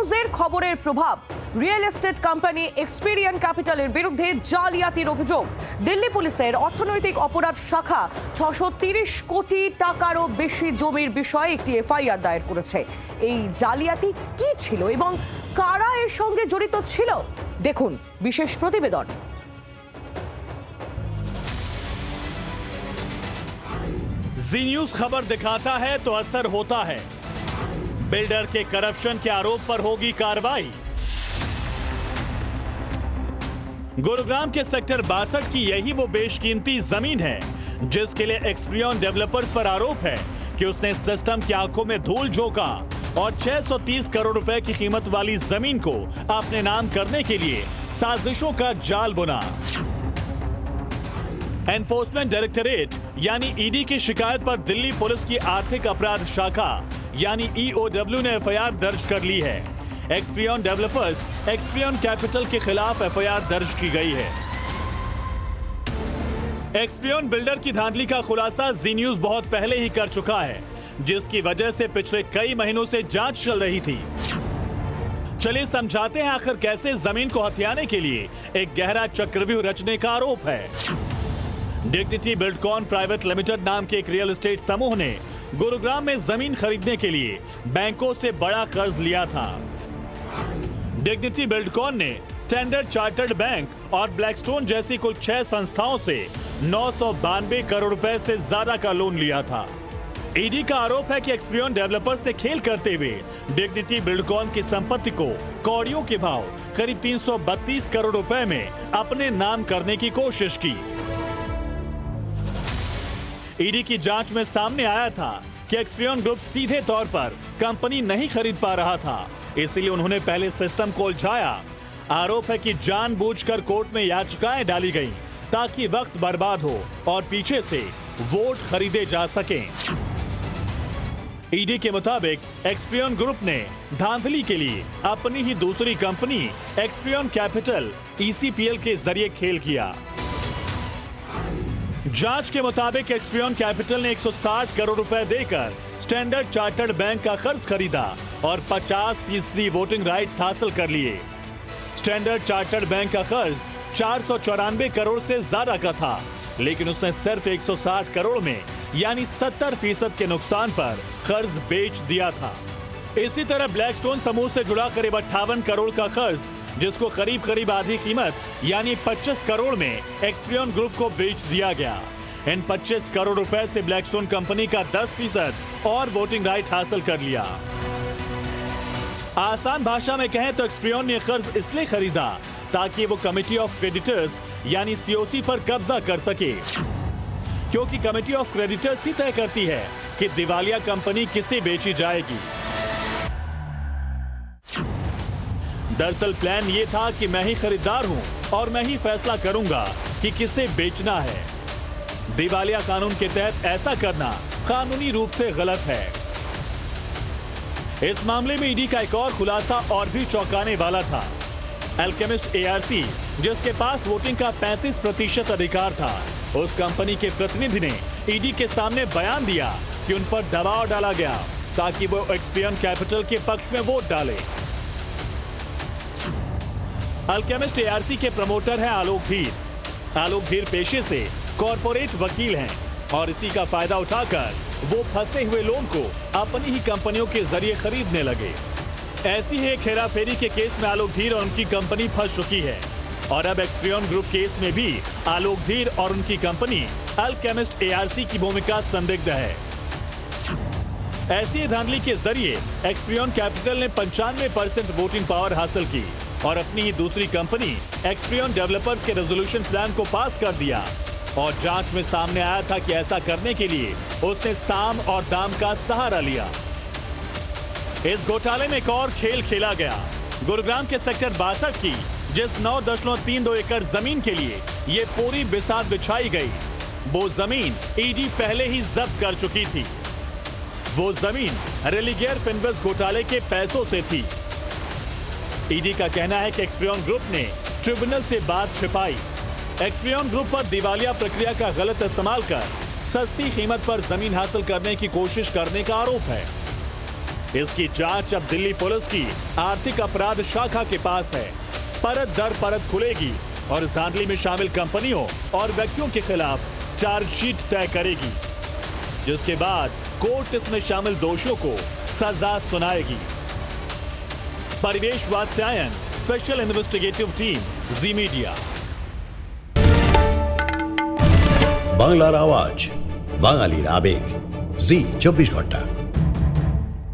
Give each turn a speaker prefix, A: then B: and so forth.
A: নিউজের খবরের প্রভাব রিয়েল এস্টেট কোম্পানি এক্সপেরিয়েন্ট ক্যাপিটালের বিরুদ্ধে জালিয়াতির অভিযোগ। দিল্লি পুলিশের অর্থনৈতিক অপরাধ শাখা 630 কোটি টাকারও বেশি জমির বিষয়ে একটি এফআইআর দায়ের করেছে। এই জালিয়াতি কি ছিল এবং কারা এর সঙ্গে জড়িত ছিল, দেখুন বিশেষ প্রতিবেদন।
B: जी न्यूज खबर दिखाता है तो असर होता है। बिल्डर के करप्शन के आरोप पर होगी कार्रवाई। गुरुग्राम के सेक्टर 62 की यही वो बेशकीमती जमीन है जिसके लिए एक्सपीरियन डेवलपर्स पर आरोप है कि उसने सिस्टम की आंखों में धूल झोंका और 630 करोड़ रुपए की कीमत वाली जमीन को अपने नाम करने के लिए साजिशों का जाल बुना। एनफोर्समेंट डायरेक्टरेट यानी ईडी की शिकायत पर दिल्ली पुलिस की आर्थिक अपराध शाखा यानी ईओडब्ल्यू ने एफआईआर दर्ज कर ली है। एक्सपीरियन डेवलपर्स एक्सपीरियन कैपिटल के खिलाफ एफआईआर दर्ज की गई है। एक्सपीरियन बिल्डर की धांधली का खुलासा जी न्यूज बहुत पहले ही कर चुका है, जिसकी वजह से पिछले कई महीनों से जांच चल रही थी। चलिए समझाते हैं आखिर कैसे जमीन को हथियाने के लिए एक गहरा चक्रव्यूह रचने का आरोप है। डिग्निटी बिल्डकॉन प्राइवेट लिमिटेड नाम के एक रियल एस्टेट समूह ने गुरुग्राम में जमीन खरीदने के लिए बैंकों से बड़ा कर्ज लिया था। डिग्निटी बिल्डकॉन ने स्टैंडर्ड चार्टर्ड बैंक और ब्लैकस्टोन जैसी कुल 6 संस्थाओं से 992 करोड़ रुपए से ज्यादा का लोन लिया था। ईडी का आरोप है कि एक्सपीरियन डेवलपर्स ने खेल करते हुए डिग्निटी बिल्डकॉन की संपत्ति को कौड़ियों के भाव करीब 332 करोड़ रुपए में अपने नाम करने की कोशिश की। ईडी की जांच में सामने आया था कि एक्सपीरियन ग्रुप सीधे तौर पर कंपनी नहीं खरीद पा रहा था, इसलिए उन्होंने पहले सिस्टम को उलझाया। आरोप है कि जानबूझकर कोर्ट में याचिकाएं डाली गईं ताकि वक्त बर्बाद हो और पीछे से वोट खरीदे जा सकें। ईडी के मुताबिक एक्सपीरियन ग्रुप ने धांधली के लिए अपनी ही दूसरी कंपनी एक्सपीरियन कैपिटल ईसीपीएल के जरिए खेल किया। जांच के मुताबिक एक्सपीरियन कैपिटल ने 160 करोड़ रुपए देकर स्टैंडर्ड चार्टर्ड बैंक का कर्ज खरीदा और 50% वोटिंग राइट्स हासिल कर लिए। स्टैंडर्ड चार्टर्ड बैंक का कर्ज 494 करोड़ से ज्यादा का था, लेकिन उसने सिर्फ 160 करोड़ में यानी 70% के नुकसान पर कर्ज बेच दिया था। इसी तरह ब्लैकस्टोन समूह से जुड़ा करीब 58 करोड़ का कर्ज, जिसको करीब करीब आधी कीमत यानी 25 करोड़ में एक्सपीरियन ग्रुप को बेच दिया गया। इन 25 करोड़ रुपए से ब्लैकस्टोन कंपनी का 10% और वोटिंग राइट हासिल कर लिया। आसान भाषा में कहें तो एक्सपीरियन ने कर्ज इसलिए खरीदा ताकि वो कमिटी ऑफ क्रेडिटर्स यानी सीओसी पर कब्जा कर सके, क्योंकि कमिटी ऑफ क्रेडिटर्स ही तय करती है कि दिवालिया कंपनी किसे बेची जाएगी। दरअसल प्लान ये था कि मैं ही खरीदार हूं और मैं ही फैसला करूंगा कि किसे बेचना है। दिवालिया कानून के तहत ऐसा करना कानूनी रूप से गलत है। इस मामले में ईडी का एक और खुलासा और भी चौंकाने वाला था। अल्केमिस्ट एआरसी, जिसके पास वोटिंग का 35% अधिकार था, उस कंपनी के प्रतिनिधि ने ईडी के सामने बयान दिया कि उन पर दबाव डाला गया ताकि वो एक्सपीरियन कैपिटल के पक्ष में वोट डाले। अल्केमिस्ट एआरसी के प्रमोटर हैं आलोक धीर। आलोक धीर पेशे से कॉर्पोरेट वकील हैं और इसी का फायदा उठाकर वो फंसे हुए लोन को अपनी ही कंपनियों के जरिए खरीदने लगे। ऐसी ही एक हेराफेरी के केस में आलोक धीर और उनकी कंपनी फंस चुकी है और अब एक्सपीरियन ग्रुप केस में भी आलोक धीर और उनकी कंपनी अल्केमिस्ट एआरसी की भूमिका संदिग्ध है। ऐसी धांधली के जरिए एक्सपीरियन कैपिटल ने 95% वोटिंग पावर हासिल की और अपनी ही दूसरी कंपनी एक्सपीरियन डेवलपर्स के रेजोल्यूशन प्लान को पास कर दिया। और जांच में सामने आया था कि ऐसा करने के लिए उसने साम और दाम का सहारा लिया। इस घोटाले में एक और खेल खेला गया। गुरुग्राम के सेक्टर 62 की जिस 9.32 एकड़ जमीन के लिए ये पूरी बिसात बिछाई गई, वो जमीन ईडी पहले ही जब्त कर चुकी थी। वो जमीन रेलिगेयर फिनवेस्ट घोटाले के पैसों से थी। ईडी का कहना है कि एक्सपीरियन ग्रुप ने ट्रिब्यूनल से बात छिपाई। एक्सपीरियन ग्रुप पर दिवालिया प्रक्रिया का गलत इस्तेमाल कर सस्ती कीमत पर जमीन हासिल करने की कोशिश करने का आरोप है। इसकी जांच अब दिल्ली पुलिस की आर्थिक अपराध शाखा के पास है। परत दर परत खुलेगी और इस धांधली में शामिल कंपनियों और व्यक्तियों के खिलाफ चार्जशीट तय करेगी, जिसके बाद कोर्ट इसमें शामिल दोषियों को सजा सुनाएगी। परिवेश वात्स्यायन, स्पेशल इन्वेस्टिगेटिव टीम, जी मीडिया।
C: বাংলার আওয়াজ, বাঙালির আবেগ, জি 24 ঘন্টা।